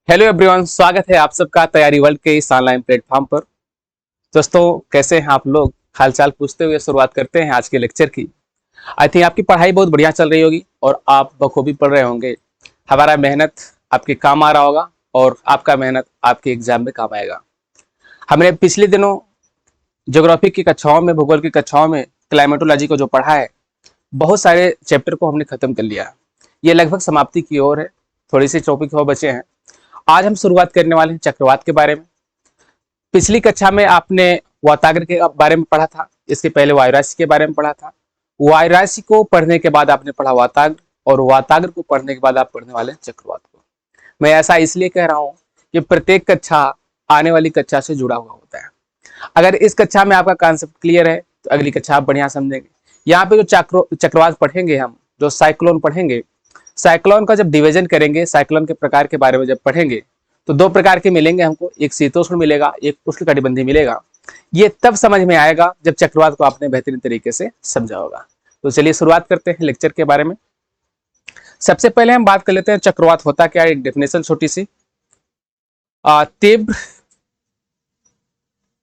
Hello everyone, स्वागत है आप सबका तैयारी वर्ल्ड के इस ऑनलाइन प्लेटफॉर्म पर। दोस्तों, कैसे हैं आप लोग? हालचाल पूछते हुए शुरुआत करते हैं आज के लेक्चर की। आई थिंक आपकी पढ़ाई बहुत बढ़िया चल रही होगी और आप बखूबी पढ़ रहे होंगे। हमारा मेहनत आपके काम आ रहा होगा और आपका मेहनत आपके एग्जाम में काम आएगा। हमने पिछले दिनों ज्योग्राफी की कक्षाओं में, भूगोल की कक्षाओं में क्लाइमेटोलॉजी को जो पढ़ा है, बहुत सारे चैप्टर को हमने खत्म कर लिया है। ये लगभग समाप्ति की ओर है, थोड़ी सी टॉपिक और बचे हैं। आज हम शुरुआत करने वाले हैं चक्रवात के बारे में। पिछली कक्षा में आपने वाताग्र के बारे में पढ़ा था, इसके पहले वायुराशि के बारे में पढ़ा था। वायुराशि को पढ़ने के बाद आपने पढ़ा वाताग्र, और वाताग्र को पढ़ने के बाद आप पढ़ने वाले हैं चक्रवात को। मैं ऐसा इसलिए कह रहा हूं कि प्रत्येक कक्षा आने वाली कक्षा से जुड़ा हुआ होता है। अगर इस कक्षा में आपका कॉन्सेप्ट क्लियर है तो अगली कक्षा आप बढ़िया समझेंगे। यहाँ पे जो चक्रवात पढ़ेंगे, हम जो साइक्लोन पढ़ेंगे, साइक्लोन का जब डिवीजन करेंगे, साइक्लोन के प्रकार के बारे में जब पढ़ेंगे, तो दो प्रकार के मिलेंगे हमको। एक शीतोष्ण मिलेगा, एक उष्णकटिबंधीय मिलेगा। ये तब समझ में आएगा जब चक्रवात को आपने बेहतरीन तरीके से समझा होगा। तो चलिए शुरुआत करते हैं लेक्चर के बारे में। सबसे पहले हम बात कर लेते हैं चक्रवात होता क्या है, एक डेफिनेशन छोटी सी। तीव्र,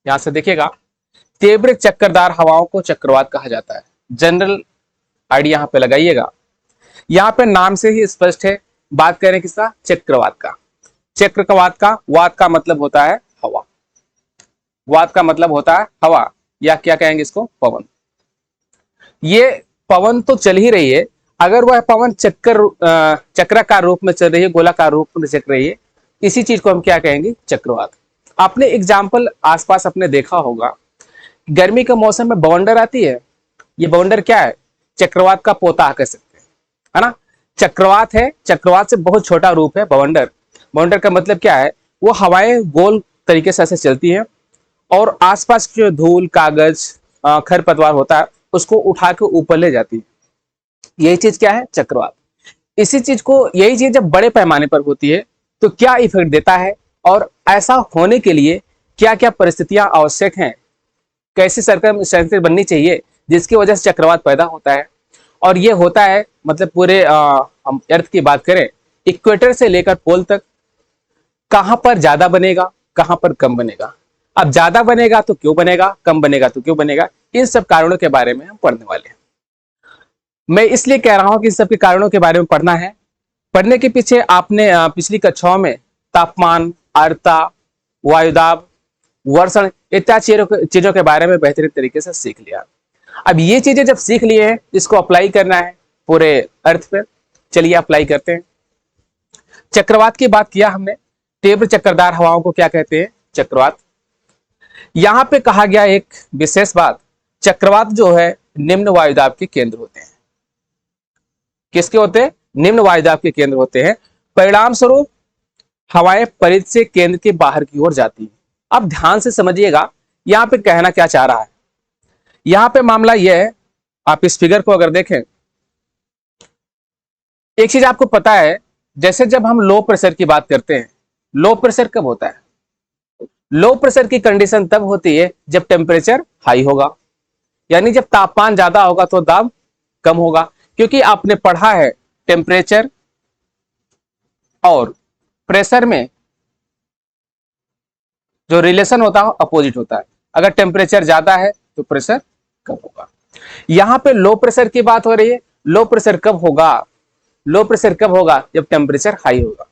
यहां से देखिएगा, तीव्र चक्करदार हवाओं को चक्रवात कहा जाता है। जनरल आइडिया यहां पे लगाइएगा। यहाँ पे नाम से ही स्पष्ट है, बात करें किसका? चक्रवात का। चक्रवात का, वात का मतलब होता है हवा, वात का मतलब होता है हवा, या क्या कहेंगे इसको? पवन। ये पवन तो चल ही रही है, अगर वह पवन चक्राकार रूप में चल रही है, गोलाकार रूप में चल रही है, इसी चीज को हम क्या कहेंगे? चक्रवात। आपने एग्जाम्पल आसपास अपने देखा होगा, गर्मी के मौसम में बवंडर आती है। ये बवंडर क्या है? चक्रवात का पोता कह सकते हैं, है ना। चक्रवात है, चक्रवात से बहुत छोटा रूप है बवंडर। बवंडर का मतलब क्या है? वो हवाएं गोल तरीके से ऐसे चलती हैं और आसपास की जो धूल, कागज, खरपतवार होता है, उसको उठा के ऊपर ले जाती है। यही चीज क्या है? चक्रवात। इसी चीज को, यही चीज जब बड़े पैमाने पर होती है तो क्या इफेक्ट देता है, और ऐसा होने के लिए क्या क्या परिस्थितियां आवश्यक हैं, कैसी सरकमस्टेंसेस बननी चाहिए जिसकी वजह से चक्रवात पैदा होता है। और ये होता है मतलब पूरे हम अर्थ की बात करें, इक्वेटर से लेकर पोल तक, कहां पर ज्यादा बनेगा, कहां पर कम बनेगा। अब ज्यादा बनेगा तो क्यों बनेगा, कम बनेगा तो क्यों बनेगा, इन सब कारणों के बारे में हम पढ़ने वाले हैं। मैं इसलिए कह रहा हूं कि इन सब के कारणों के बारे में पढ़ना है। पढ़ने के पीछे आपने पिछली कक्षाओं में तापमान, आर्द्रता, वायुदाब, वर्षण इत्यादि चीजों के बारे में बेहतरीन तरीके से सीख लिया। अब ये चीजें जब सीख लिए हैं, इसको अप्लाई करना है पूरे अर्थ पे। चलिए अप्लाई करते हैं। चक्रवात की बात किया हमने, तीव्र चक्करदार हवाओं को क्या कहते हैं? चक्रवात। यहां पे कहा गया एक विशेष बात, चक्रवात जो है निम्न वायुदाब के केंद्र होते हैं। किसके होते हैं? निम्न वायुदाब के केंद्र होते हैं। परिणाम स्वरूप हवाएं परिध से केंद्र के बाहर की ओर जाती हैं। अब ध्यान से समझिएगा, यहां पे कहना क्या चाह रहा है। यहां पे मामला यह है, आप इस फिगर को अगर देखें, एक चीज आपको पता है, जैसे जब हम लो प्रेशर की बात करते हैं, लो प्रेशर कब होता है? लो प्रेशर की कंडीशन तब होती है जब टेम्परेचर हाई होगा, यानी जब तापमान ज्यादा होगा तो दाब कम होगा। क्योंकि आपने पढ़ा है टेम्परेचर और प्रेशर में जो रिलेशन होता है अपोजिट होता है। अगर टेम्परेचर ज्यादा है तो प्रेशर कम होगा। यहां पे लो प्रेशर की बात हो रही है। लो प्रेशर कब होगा? लो प्रेशर कब होगा? जब टेम्परेचर हाई होगा।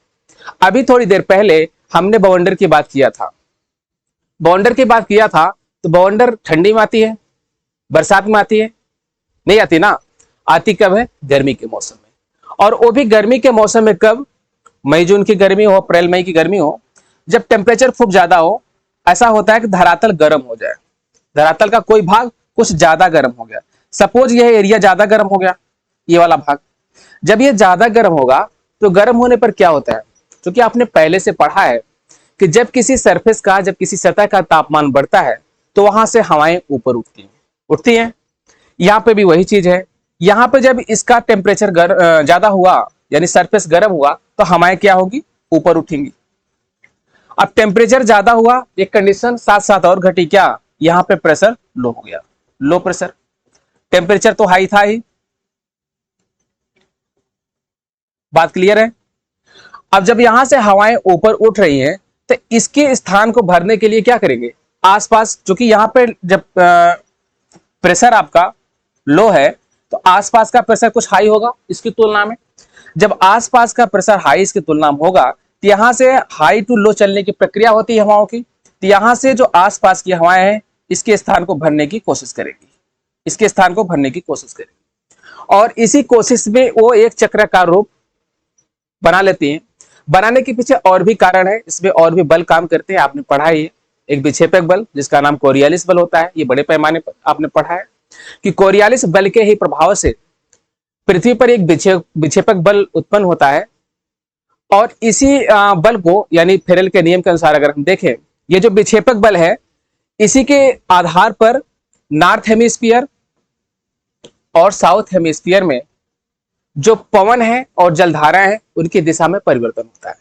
अभी थोड़ी देर पहले हमने बवंडर की बात किया था। बवंडर की बात किया था तो बवंडर ठंडी में आती है, बरसात में आती है? नहीं आती ना। आती कब है? गर्मी के मौसम में। और वो भी गर्मी के मौसम में कब? मई जून की गर्मी हो, अप्रैल मई की गर्मी हो, जब टेम्परेचर खूब ज्यादा हो। ऐसा होता है कि धरातल गर्म हो जाए, धरातल का कोई भाग कुछ ज्यादा गर्म हो गया। सपोज यह एरिया ज्यादा गर्म हो गया, ये वाला भाग। जब ये ज्यादा गर्म होगा तो गर्म होने पर क्या होता है? क्योंकि आपने पहले से पढ़ा है कि जब किसी सरफेस का, जब किसी सतह का तापमान बढ़ता है तो वहां से हवाएं ऊपर उठती हैं, उठती हैं। यहाँ पे भी वही चीज है। यहाँ पे जब इसका टेम्परेचर ज्यादा हुआ, यानी सरफेस गर्म हुआ, तो हवाएं क्या होगी? ऊपर उठेंगी। अब टेम्परेचर ज्यादा हुआ, एक कंडीशन साथ साथ और घटी, क्या? यहाँ पे प्रेशर लो हो गया, लो प्रेशर। टेम्परेचर तो हाई था ही। बात क्लियर है? अब जब यहां से हवाएं ऊपर उठ रही हैं तो इसके स्थान को भरने के लिए क्या करेंगे, आसपास, क्योंकि यहाँ पे जब प्रेशर आपका लो है तो आसपास का प्रेशर कुछ हाई होगा इसकी तुलना में। जब आसपास का प्रेशर हाई इसकी तुलना में होगा तो यहां से हाई टू लो चलने की प्रक्रिया होती है हवाओं की, तो यहां से जो आसपास की हवाएं हैं इसके स्थान को भरने की कोशिश करेगी, इसके स्थान को भरने की कोशिश करेगी, और इसी कोशिश में वो एक चक्राकार रूप बना लेती हैं। बनाने के पीछे और भी कारण है, इसमें और भी बल काम करते हैं, आपने पढ़ा है। एक विक्षेपक बल जिसका नाम कोरियालिस बल होता है, ये बड़े पैमाने पर आपने पढ़ा है कि कोरियालिस बल के ही प्रभाव से पृथ्वी पर एक विक्षेपक बल उत्पन्न होता है। और इसी बल को, यानी फेरेल के नियम के अनुसार अगर हम देखें, ये जो विक्षेपक बल है इसी के आधार पर नॉर्थ हेमिस्फीयर और साउथ हेमिस्फीयर में जो पवन है और जलधाराएं हैं उनकी दिशा में परिवर्तन होता है।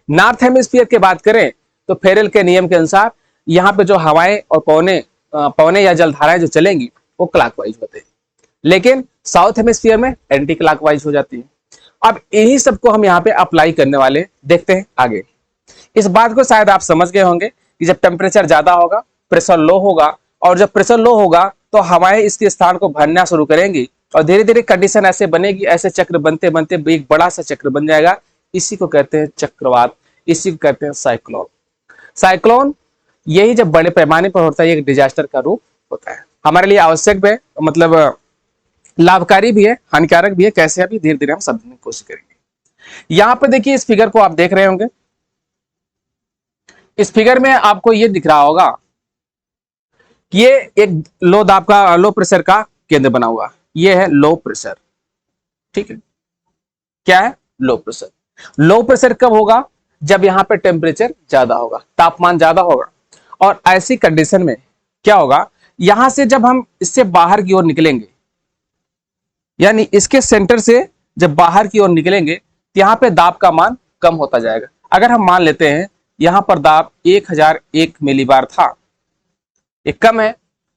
नॉर्थ हेमिस्फीयर की बात करें तो फेरेल के नियम के अनुसार यहाँ पे जो हवाएं और पवने या जलधाराएं जो चलेंगी वो क्लॉकवाइज होते हैं, लेकिन साउथ हेमिस्फीयर में एंटी क्लॉकवाइज हो जाती है। अब यही सबको हम यहाँ पे अप्लाई करने वाले, देखते हैं आगे। इस बात को शायद आप समझ गए होंगे कि जब टेम्परेचर ज्यादा होगा प्रेशर लो होगा, और जब प्रेशर लो होगा तो हवाएं इसके स्थान को भरना शुरू करेंगी और धीरे धीरे कंडीशन ऐसे बनेगी, ऐसे चक्र बनते बनते एक बड़ा सा चक्र बन जाएगा। इसी को कहते हैं चक्रवात, इसी को कहते हैं साइक्लोन। साइक्लोन यही जब बड़े पैमाने पर होता है एक डिजास्टर का रूप होता है, हमारे लिए आवश्यक भी है, मतलब लाभकारी भी है, हानिकारक भी है, कैसे अभी धीरे धीरे हम समझने की कोशिश करेंगे। यहां पर देखिए इस फिगर को आप देख रहे होंगे, इस फिगर में आपको ये दिख रहा होगा कि ये एक लो दाब का, लो प्रेशर का केंद्र बना हुआ, ये है लो प्रेशर, ठीक है। क्या है? Low pressure. लो प्रेशर कब होगा? जब यहां पे टेम्परेचर ज्यादा होगा, तापमान ज्यादा होगा, और ऐसी कंडीशन में क्या होगा, यहां से जब हम इससे बाहर की ओर निकलेंगे, यानी इसके सेंटर से जब बाहर की ओर निकलेंगे तो यहां पे दाब का मान कम होता जाएगा। अगर हम मान लेते हैं यहां पर दाब 1001 मिलीबार था, ये कम है,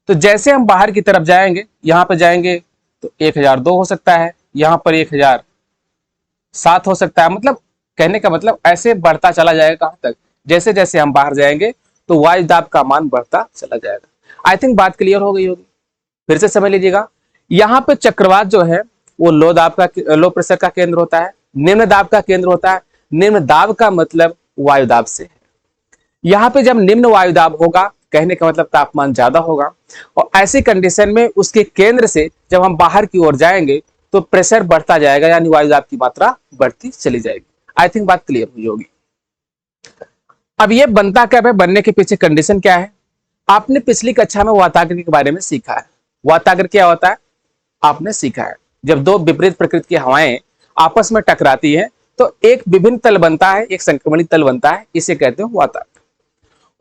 तो जैसे हम बाहर की तरफ जाएंगे, यहां पर जाएंगे तो 1002 हो सकता है, यहां पर 1007 हो सकता है। मतलब कहने का मतलब ऐसे बढ़ता चला जाएगा, कहां तक? जैसे जैसे हम बाहर जाएंगे तो वायु दाब का मान बढ़ता चला जाएगा। आई थिंक बात क्लियर हो गई होगी, फिर से समझ लीजिएगा। यहाँ पे चक्रवात जो है वो लो प्रेशर का केंद्र होता है, निम्न दाब का केंद्र होता है। निम्न दाब का मतलब वायु दाब से है। यहाँ पे जब निम्न वायु दाब होगा, कहने का मतलब तापमान ज्यादा होगा, और ऐसी कंडीशन में उसके केंद्र से जब हम बाहर की ओर जाएंगे तो प्रेशर बढ़ता जाएगा, यानी वायु दाब की मात्रा बढ़ती चली जाएगी। आई थिंक बात क्लियर हुई होगी। अब ये बनता कब है, बनने के पीछे कंडीशन क्या है? आपने पिछली कक्षा में वाताग्र के बारे में सीखा है। वाताग्र क्या होता है आपने सीखा है। जब दो विपरीत प्रकृति की हवाएं आपस में टकराती है तो एक विभिन्न तल बनता है, एक संक्रमणित तल बनता है, इसे कहते हैं वाताग्र।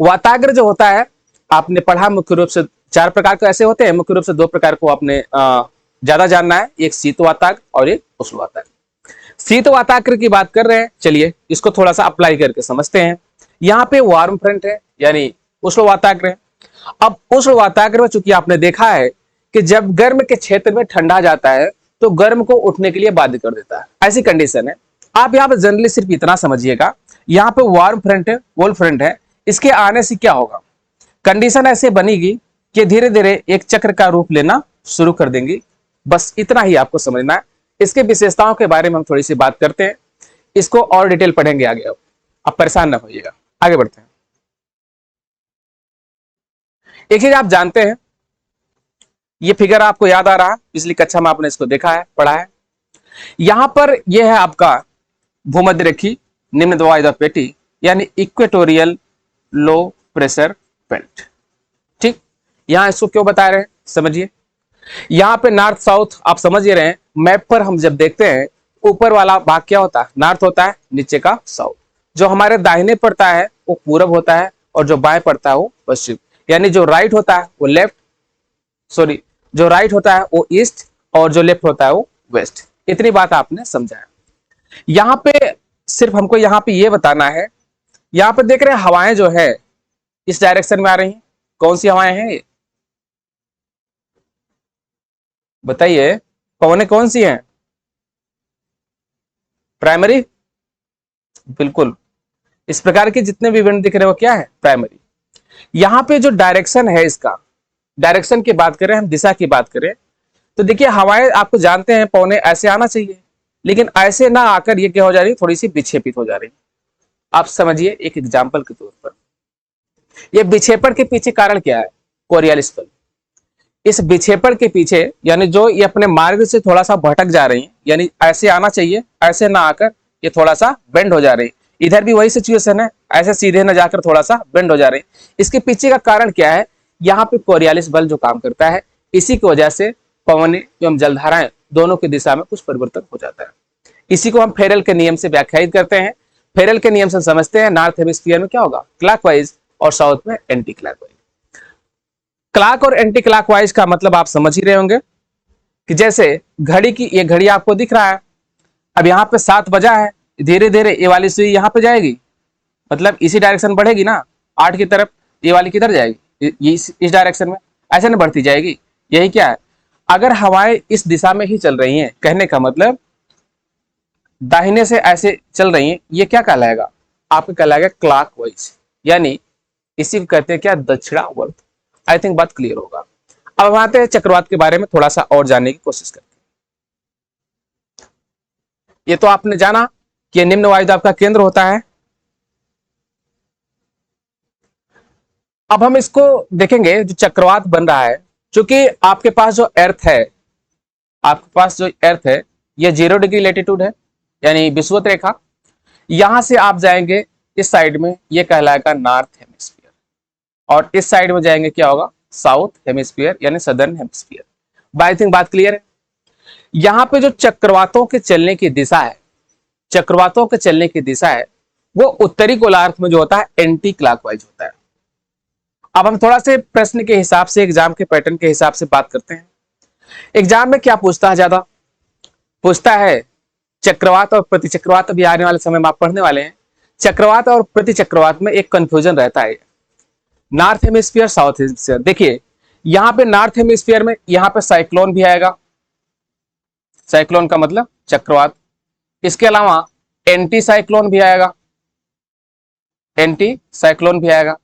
वाताग्र जो होता है आपने पढ़ा, मुख्य रूप से 4 प्रकार के ऐसे होते हैं, मुख्य रूप से 2 प्रकार को आपने ज्यादा जानना है, एक शीत वाताग्र और एक उष्ण वाताग्र। शीत वाताग्र की बात कर रहे हैं, चलिए इसको थोड़ा सा अप्लाई करके समझते हैं। यहाँ पे वार्म फ्रंट है, यानी उष्ण वाताग्र है। अब उष्ण वाताग्र में चूंकि आपने देखा है कि जब गर्म के क्षेत्र में ठंडा जाता है तो गर्म को उठने के लिए बाध्य कर देता है, ऐसी कंडीशन है। आप यहाँ पे जनरली सिर्फ इतना समझिएगा, यहाँ पे वार्म फ्रंट है, कोल्ड फ्रंट है, इसके आने से क्या होगा, कंडीशन ऐसे बनेगी कि धीरे धीरे एक चक्र का रूप लेना शुरू कर देंगी। बस इतना ही आपको समझना है। इसके विशेषताओं के बारे में हम थोड़ी सी बात करते हैं, इसको और डिटेल पढ़ेंगे आगे। अब आप परेशान ना होइएगा, आगे बढ़ते हैं। एक चीज आप जानते हैं, ये फिगर आपको याद आ रहा है, पिछली कक्षा में आपने इसको देखा है, पढ़ा है। यहां पर यह है आपका भूमध्य रेखी निम्न दबाव वायु पेटी, यानी इक्वेटोरियल लो प्रेशर बेल्ट, ठीक। यहां इसको क्यों बता रहे हैं समझिए। यहां पे नॉर्थ साउथ आप समझ ही रहे हैं। मैप पर हम जब देखते हैं ऊपर वाला भाग क्या होता है, नॉर्थ होता है, नीचे का साउथ। जो हमारे दाहिने पड़ता है वो पूरब होता है, और जो बाएं पड़ता है वो पश्चिम, यानी जो राइट होता है वो लेफ्ट, सॉरी जो राइट होता है वो ईस्ट, और जो लेफ्ट होता है वो वेस्ट। इतनी बात आपने समझा है। यहां पे सिर्फ हमको यहां पे ये बताना है, यहां पे देख रहे हैं हवाएं जो है इस डायरेक्शन में आ रही हैं। कौन सी हवाएं हैं ये बताइए, पवनें कौन सी हैं? प्राइमरी, बिल्कुल, इस प्रकार के जितने भी इवेंट दिख रहे हो क्या है, प्राइमरी। यहाँ पे जो डायरेक्शन है, इसका डायरेक्शन की बात करें, हम दिशा की बात करें, तो देखिए हवाएं आपको जानते हैं पौने ऐसे आना चाहिए, लेकिन ऐसे ना आकर ये क्या हो जा रही है, थोड़ी सी विक्षेपित हो जा रही है। आप समझिए एक एग्जाम्पल के तौर पर, ये विक्षेपण के पीछे कारण क्या है, कोरियालिस बल। इस विक्षेपण के पीछे यानी जो ये अपने मार्ग से थोड़ा सा भटक जा रही है, यानी ऐसे आना चाहिए, ऐसे ना आकर ये थोड़ा सा बेंड हो जा रही है। इधर भी वही सिचुएशन है, ऐसे सीधे ना जाकर थोड़ा सा बेंड हो जा रही है। इसके पीछे का कारण क्या है, यहाँ पे कोरियालिस बल जो काम करता है, इसी की वजह से पवनें एवं जलधाराएं दोनों की दिशा में कुछ परिवर्तन हो जाता है। इसी को हम फेरल के नियम से व्याख्यायित करते हैं। फेरल के नियम से समझते हैं नॉर्थ हेमिस्फीयर में क्या होगा, क्लॉकवाइज, और साउथ में एंटी क्लॉकवाइज। क्लॉक और एंटी क्लॉकवाइज का मतलब आप समझ ही रहे होंगे कि जैसे घड़ी की, ये घड़ी आपको दिख रहा है, अब यहाँ पे 7 बजा है, धीरे धीरे ये वाली सुई यहाँ पे जाएगी, मतलब इसी डायरेक्शन बढ़ेगी ना 8 की तरफ, ये वाली किधर जाएगी, ये इस डायरेक्शन में, ऐसे ना बढ़ती जाएगी। यही क्या है, अगर हवाएं इस दिशा में ही चल रही हैं, कहने का मतलब दाहिने से ऐसे चल रही हैं, ये क्या कहलाएगा, आपको कहलाएगा क्लॉकवाइज, यानी इसी को कहते हैं क्या, दक्षिणावर्त। आई थिंक बात क्लियर होगा। अब हम आते हैं चक्रवात के बारे में थोड़ा सा और जानने की कोशिश करते हैं। ये तो आपने जाना कि निम्न वायुदाब का केंद्र होता है। अब हम इसको देखेंगे, जो चक्रवात बन रहा है, क्योंकि आपके पास जो अर्थ है, आपके पास जो अर्थ है, ये 0 डिग्री लेटीट्यूड है, यानी विषुवत रेखा। यहां से आप जाएंगे इस साइड में, ये कहलाएगा नॉर्थ हेमिस्फीयर, और इस साइड में जाएंगे क्या होगा, साउथ हेमिस्फीयर, यानी सदर्न हेमिस्फीयर। आई थिंक बात क्लियर है। यहां पे जो चक्रवातों के चलने की दिशा है, चक्रवातों के चलने की दिशा है, वो उत्तरी गोलार्ध में जो होता है एंटी क्लॉकवाइज होता है। अब हम थोड़ा से प्रश्न के हिसाब से, एग्जाम के पैटर्न के हिसाब से बात करते हैं। एग्जाम में क्या पूछता है, ज्यादा पूछता है चक्रवात और प्रतिचक्रवात। अभी आने वाले समय में आप पढ़ने वाले हैं। चक्रवात और प्रतिचक्रवात में एक कंफ्यूजन रहता है, नॉर्थ हेमिस्फीयर, साउथ हेमिस्फीयर। देखिए यहां पे नॉर्थ हेमिस्फीयर में यहां पे साइक्लोन भी आएगा, साइक्लोन का मतलब चक्रवात। इसके अलावा एंटी साइक्लोन भी आएगा, एंटी साइक्लोन भी आएगा।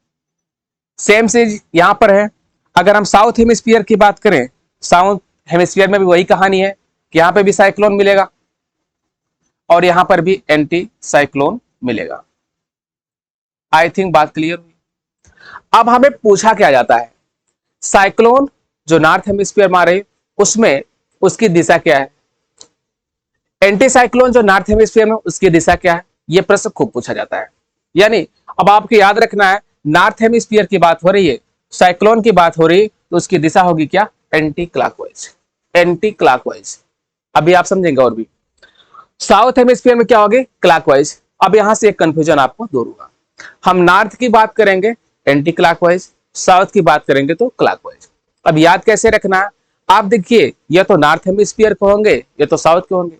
सेम चीज यहां पर है। अगर हम साउथ हेमिस्फीयर की बात करें, साउथ हेमिस्फीयर में भी वही कहानी है कि यहां पे भी साइक्लोन मिलेगा और यहां पर भी एंटी साइक्लोन मिलेगा। आई थिंक बात क्लियर हुई। अब हमें पूछा क्या जाता है, साइक्लोन जो नॉर्थ हेमिस्फीयर में आ रही, उसमें उसकी दिशा क्या है, एंटी साइक्लोन जो नॉर्थ हेमिस्फीयर में, उसकी दिशा क्या है। यह प्रश्न खूब पूछा जाता है। यानी अब आपको याद रखना है, नॉर्थ हेमिस्फीयर की बात हो रही है, साइक्लोन की बात हो रही है, तो उसकी दिशा होगी क्या, एंटी क्लॉकवाइज, एंटी क्लॉकवाइज। अभी आप समझेंगे। और भी साउथ हेमिस्फीयर में क्या होगी, क्लॉकवाइज। अब यहां से एक कंफ्यूजन आपको दूर होगा। हम नॉर्थ की बात करेंगे एंटी क्लॉकवाइज, साउथ की बात करेंगे तो क्लॉकवाइज। अब याद कैसे रखना है, आप देखिए ये तो नॉर्थ हेमिस्फीयर के होंगे, ये तो साउथ के होंगे।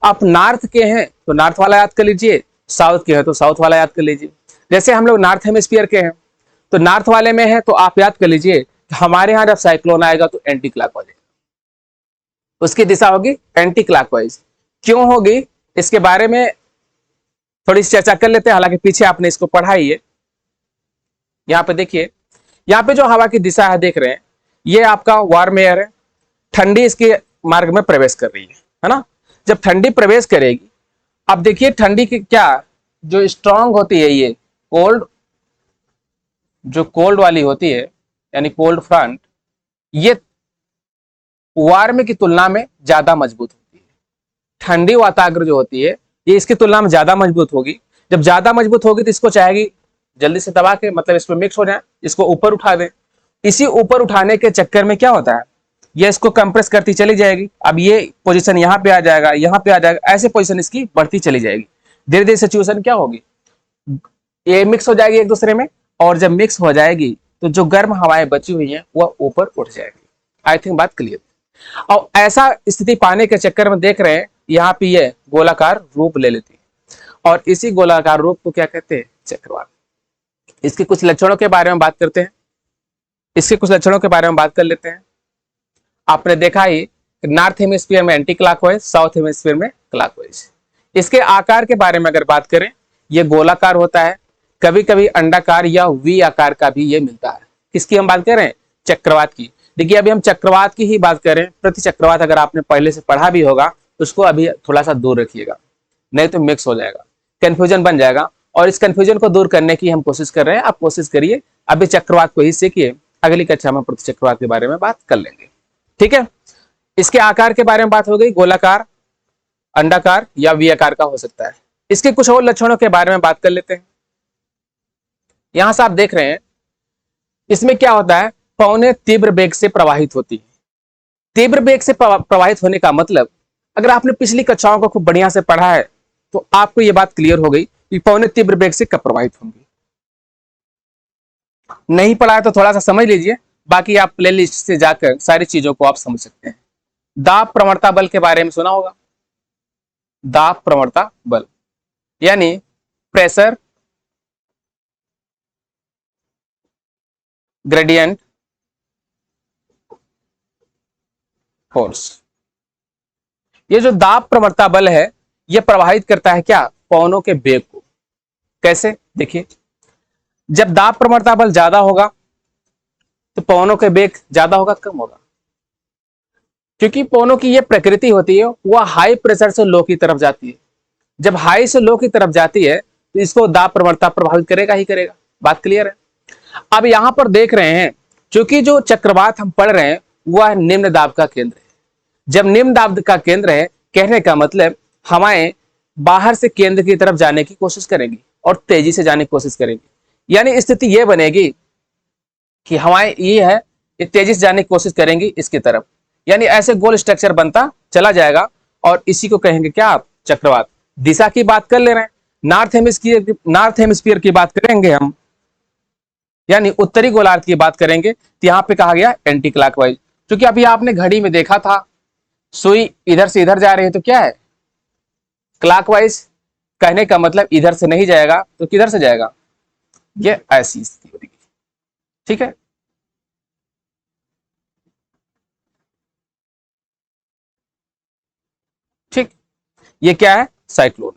आप नॉर्थ के हैं तो नॉर्थ वाला याद कर लीजिए, साउथ के हैं तो साउथ वाला याद कर लीजिए। जैसे हम लोग नॉर्थ हेमिस्फीयर के हैं तो नॉर्थ वाले में है, तो आप याद कर लीजिए हमारे यहां जब साइक्लोन आएगा तो एंटी क्लॉकवाइज, उसकी दिशा होगी एंटी क्लॉकवाइज। क्यों होगी, इसके बारे में थोड़ी सी चर्चा कर लेते हैं। हालांकि पीछे आपने इसको पढ़ा ही है। यहाँ पे देखिए, यहाँ पे जो हवा की दिशा है देख रहे हैं, ये आपका वार्म एयर है, ठंडी इसके मार्ग में प्रवेश कर रही है ना। जब ठंडी प्रवेश करेगी, अब देखिए ठंडी की क्या, जो स्ट्रांग होती है, ये कोल्ड, जो कोल्ड वाली होती है, यानी कोल्ड फ्रंट, ये वार्म की तुलना में ज्यादा मजबूत होती है। ठंडी वाताग्र जो होती है, ये इसकी तुलना में ज्यादा मजबूत होगी। जब ज्यादा मजबूत होगी तो इसको चाहेगी जल्दी से दबा के, मतलब इसमें मिक्स हो जाए, इसको ऊपर उठा दें। इसी ऊपर उठाने के चक्कर में क्या होता है, ये इसको कंप्रेस करती चली जाएगी। अब ये पोजीशन यहाँ पे आ जाएगा, यहाँ पे आ जाएगा, ऐसे पोजीशन इसकी बढ़ती चली जाएगी। धीरे धीरे सिचुएशन क्या होगी, ये मिक्स हो जाएगी एक दूसरे में, और जब मिक्स हो जाएगी तो जो गर्म हवाएं बची हुई हैं वह ऊपर उठ जाएगी। आई थिंक बात क्लियर। और ऐसा स्थिति पाने के चक्कर में देख रहे हैं यहाँ पे ये गोलाकार रूप ले लेती है, और इसी गोलाकार रूप को क्या कहते हैं, चक्रवात। इसके कुछ लक्षणों के बारे में बात करते हैं, इसके कुछ लक्षणों के बारे में बात कर लेते हैं। आपने देखा ही नॉर्थ हेमिस्फीयर में एंटी क्लॉकवाइज, साउथ हेमिस्फीयर में क्लॉकवाइज। इसके आकार के बारे में अगर बात करें, ये गोलाकार होता है, कभी कभी अंडाकार या वी आकार का भी ये मिलता है। किसकी हम बात कर रहे हैं? चक्रवात की। देखिए अभी हम चक्रवात की ही बात करें। प्रति चक्रवात अगर आपने पहले से पढ़ा भी होगा, उसको अभी थोड़ा सा दूर रखिएगा, नहीं तो मिक्स हो जाएगा, कंफ्यूजन बन जाएगा। और इस कंफ्यूजन को दूर करने की हम कोशिश कर रहे हैं। आप कोशिश करिए, अभी चक्रवात को ही सीखिए, अगली कक्षा में प्रति चक्रवात के बारे में बात कर लेंगे। ठीक है, इसके आकार के बारे में बात हो गई, गोलाकार, अंडाकार या वी आकार का हो सकता है। इसके कुछ और लक्षणों के बारे में बात कर लेते हैं। यहां से आप देख रहे हैं, इसमें क्या होता है, पवनें तीव्र वेग से प्रवाहित होती है। तीव्र वेग से प्रवाहित होने का मतलब, अगर आपने पिछली कक्षाओं को खूब बढ़िया से पढ़ा है तो आपको यह बात क्लियर हो गई कि पवनें तीव्र वेग से कब प्रवाहित होंगी। नहीं पढ़ा है तो थोड़ा सा समझ लीजिए, बाकी आप प्लेलिस्ट से जाकर सारी चीजों को आप समझ सकते हैं। दाब प्रवणता बल के बारे में सुना होगा। दाब प्रवणता बल यानी प्रेशर ग्रेडियंट फोर्स। ये जो दाब प्रवणता बल है, ये प्रवाहित करता है क्या? पवनों के वेग को। कैसे? देखिए, जब दाब प्रवणता बल ज्यादा होगा तो पवनों के वेग ज्यादा होगा, कम होगा? क्योंकि पवनों की यह प्रकृति होती है, वह हाई प्रेशर से लो की तरफ जाती है। जब हाई से लो की तरफ जाती है तो इसको दाब प्रवणता प्रभावित करेगा ही करेगा। बात क्लियर है? अब यहां पर देख रहे हैं, क्योंकि जो चक्रवात हम पढ़ रहे हैं वह निम्न दाब का केंद्र है। जब निम्न दाब का केंद्र है, कहने का मतलब हवाएं बाहर से केंद्र की तरफ जाने की कोशिश करेंगी और तेजी से जाने की कोशिश करेंगी। यानी स्थिति यह बनेगी कि हवाएं ये है, ये तेजी से जाने की कोशिश करेंगी इसकी तरफ, यानी ऐसे गोल स्ट्रक्चर बनता चला जाएगा और इसी को कहेंगे क्या आप? चक्रवात। दिशा की बात कर ले रहे हैं, नॉर्थ हेमिस्फीयर की बात करेंगे हम, यानी उत्तरी गोलार्ध की बात करेंगे, तो यहां पे कहा गया एंटी क्लॉकवाइज। क्योंकि अभी आपने घड़ी में देखा था, सुई इधर से इधर जा रही है तो क्या है? क्लॉकवाइज। कहने का मतलब इधर से नहीं जाएगा तो किधर से जाएगा? ये ऐसी स्थिति होगी। ठीक है, ठीक, ये क्या है? साइक्लोन।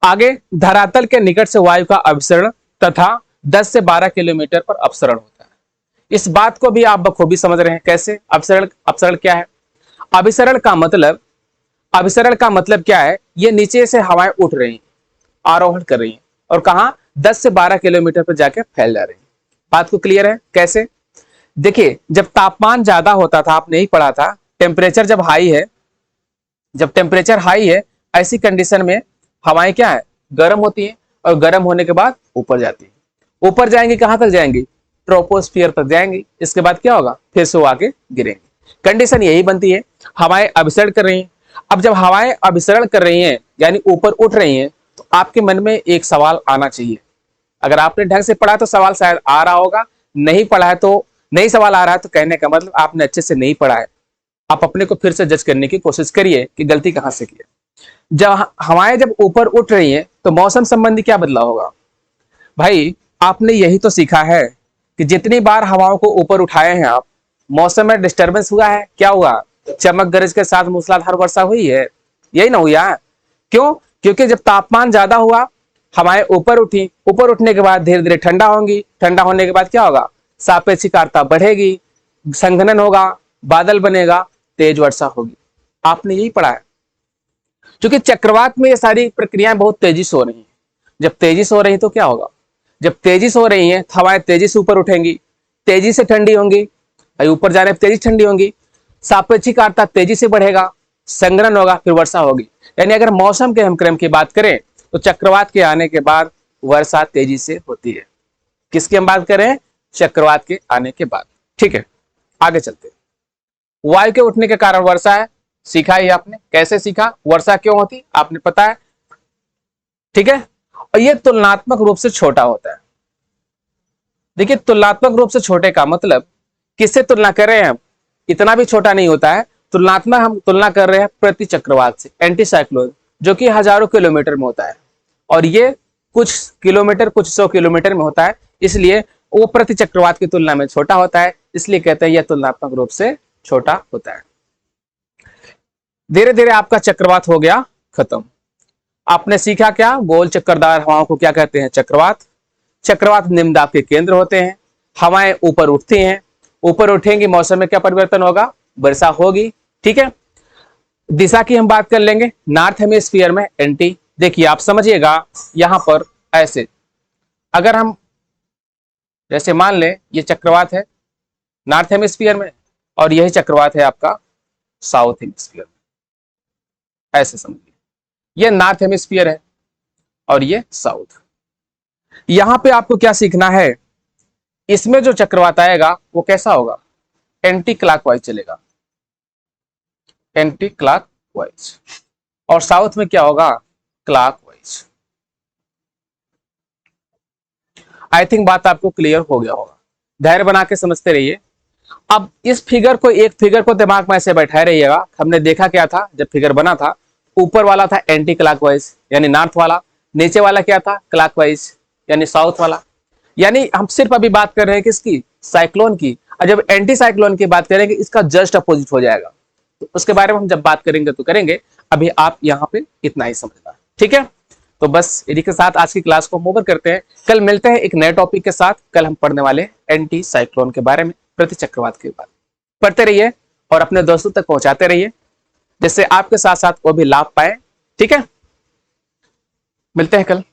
आगे, धरातल के निकट से वायु का अभिसरण तथा 10 से 12 किलोमीटर पर अपसरण होता है। इस बात को भी आप बखूबी समझ रहे हैं। कैसे? अपसरण, अपसरण क्या है? अभिसरण का मतलब, अभिसरण का मतलब क्या है? ये नीचे से हवाएं उठ रही हैं, आरोहण कर रही हैं और कहां? 10 से 12 किलोमीटर पर जाके फैल जा रही हैं। बात को क्लियर है? कैसे? देखिए, जब तापमान ज्यादा होता था, आपने ही पढ़ा था, टेम्परेचर जब हाई है, जब टेम्परेचर हाई है, ऐसी कंडीशन में हवाएं क्या है? गर्म होती हैं और गर्म होने के बाद ऊपर जाती है। ऊपर जाएंगी, कहां तक जाएंगी? ट्रोपोस्फियर तक जाएंगी। इसके बाद क्या होगा? फिर से वो आके गिरेंगी। कंडीशन यही बनती है, हवाएं अभिसरण कर रही हैं। अब जब हवाएं अभिसरण कर रही हैं यानी ऊपर उठ रही हैं, तो आपके मन में एक सवाल आना चाहिए। अगर आपने ढंग से पढ़ा तो सवाल शायद आ रहा होगा, नहीं पढ़ा है तो नहीं सवाल आ रहा है, तो कहने का मतलब आपने अच्छे से नहीं पढ़ा है। आप अपने को फिर से जज करने की कोशिश करिए कि गलती कहां से की है। जब हवाएं जब ऊपर उठ रही हैं तो मौसम संबंधी क्या बदलाव होगा? भाई, आपने यही तो सीखा है कि जितनी बार हवाओं को ऊपर उठाए हैं आप, मौसम में डिस्टर्बेंस हुआ है। क्या हुआ? चमक गरज के साथ मूसलाधार वर्षा हुई है, यही ना हुआ? क्यों? क्योंकि जब तापमान ज्यादा हुआ, हवाएं ऊपर उठी, ऊपर उठने के बाद धीरे धीरे ठंडा होंगी, ठंडा होने के बाद क्या होगा? सापेक्षिक आर्द्रता बढ़ेगी, संघनन होगा, बादल बनेगा, तेज वर्षा होगी। आपने यही पढ़ा है। क्योंकि चक्रवात में ये सारी प्रक्रियाएं बहुत तेजी से हो रही हैं। जब तेजी से हो रही तो क्या होगा? जब तेजी से हो रही हैं, हवाएं तेजी से ऊपर उठेंगी, तेजी से ठंडी होंगी, ऊपर जाने पर तेजी ठंडी होंगी, सापेक्षिक आर्द्रता तेजी से बढ़ेगा, संघनन होगा, फिर वर्षा होगी। यानी अगर मौसम के हम क्रम की बात करें तो चक्रवात के आने के बाद वर्षा तेजी से होती है। किसकी हम बात करें? चक्रवात के आने के बाद। ठीक है, आगे चलते हैं। वायु के उठने के कारण वर्षा है, सीखा ही आपने। कैसे सीखा? वर्षा क्यों होती आपने पता है। ठीक है, और ये तुलनात्मक रूप से छोटा होता है। देखिए, तुलनात्मक रूप से छोटे का मतलब किससे तुलना कर रहे हैं हम? इतना भी छोटा नहीं होता है। तुलनात्मक हम तुलना कर रहे हैं प्रति चक्रवात से, एंटी साइक्लोन, जो कि हजारों किलोमीटर में होता है और ये कुछ किलोमीटर, कुछ 100 किलोमीटर में होता है। इसलिए वो प्रति चक्रवात की तुलना में छोटा होता है, इसलिए कहते हैं यह तुलनात्मक रूप से छोटा होता है। धीरे धीरे आपका चक्रवात हो गया खत्म। आपने सीखा क्या, गोल चक्करदार हवाओं को क्या कहते हैं, चक्रवात। चक्रवात निम्न दाब के केंद्र होते हैं, हवाएं ऊपर उठती हैं, ऊपर उठेंगी मौसम में क्या परिवर्तन होगा, वर्षा होगी। ठीक है, दिशा की हम बात कर लेंगे, नॉर्थ हेमिस्फीयर में एंटी। देखिए आप समझिएगा यहां पर ऐसे, अगर हम जैसे मान लें ये चक्रवात है नॉर्थ हेमिस्फीयर में और यही चक्रवात है आपका साउथ हेमिस्फीयर में, ऐसे समझिए ये नॉर्थ हेमिस्फीयर है और ये साउथ। यहां पे आपको क्या सीखना है, इसमें जो चक्रवात आएगा वो कैसा होगा, एंटी क्लॉकवाइज चलेगा, एंटी क्लॉकवाइज। और साउथ में क्या होगा, क्लॉकवाइज। आई थिंक बात आपको क्लियर हो गया होगा, धैर्य बना के समझते रहिए। अब इस फिगर को, एक फिगर को दिमाग में ऐसे बैठाए रहिएगा। हमने देखा क्या था जब फिगर बना था, ऊपर वाला था एंटी क्लॉकवाइज यानी नॉर्थ वाला, नीचे वाला क्या था, क्लॉकवाइज यानी साउथ वाला। यानी हम सिर्फ अभी बात कर रहे हैं किसकी, साइक्लोन की। और जब एंटी साइक्लोन की बात करेंगे इसका जस्ट अपोजिट हो जाएगा, तो उसके बारे में हम जब बात करेंगे तो करेंगे। अभी आप यहाँ पे इतना ही समझना, ठीक है। तो बस इन्हीं के साथ आज की क्लास को ओवर करते हैं। कल मिलते हैं एक नए टॉपिक के साथ। कल हम पढ़ने वाले एंटी साइक्लोन के बारे में, प्रति चक्रवात के बारे में। पढ़ते रहिए और अपने दोस्तों तक पहुंचाते रहिए, जिससे आपके साथ साथ वो भी लाभ पाए। ठीक है, मिलते हैं कल।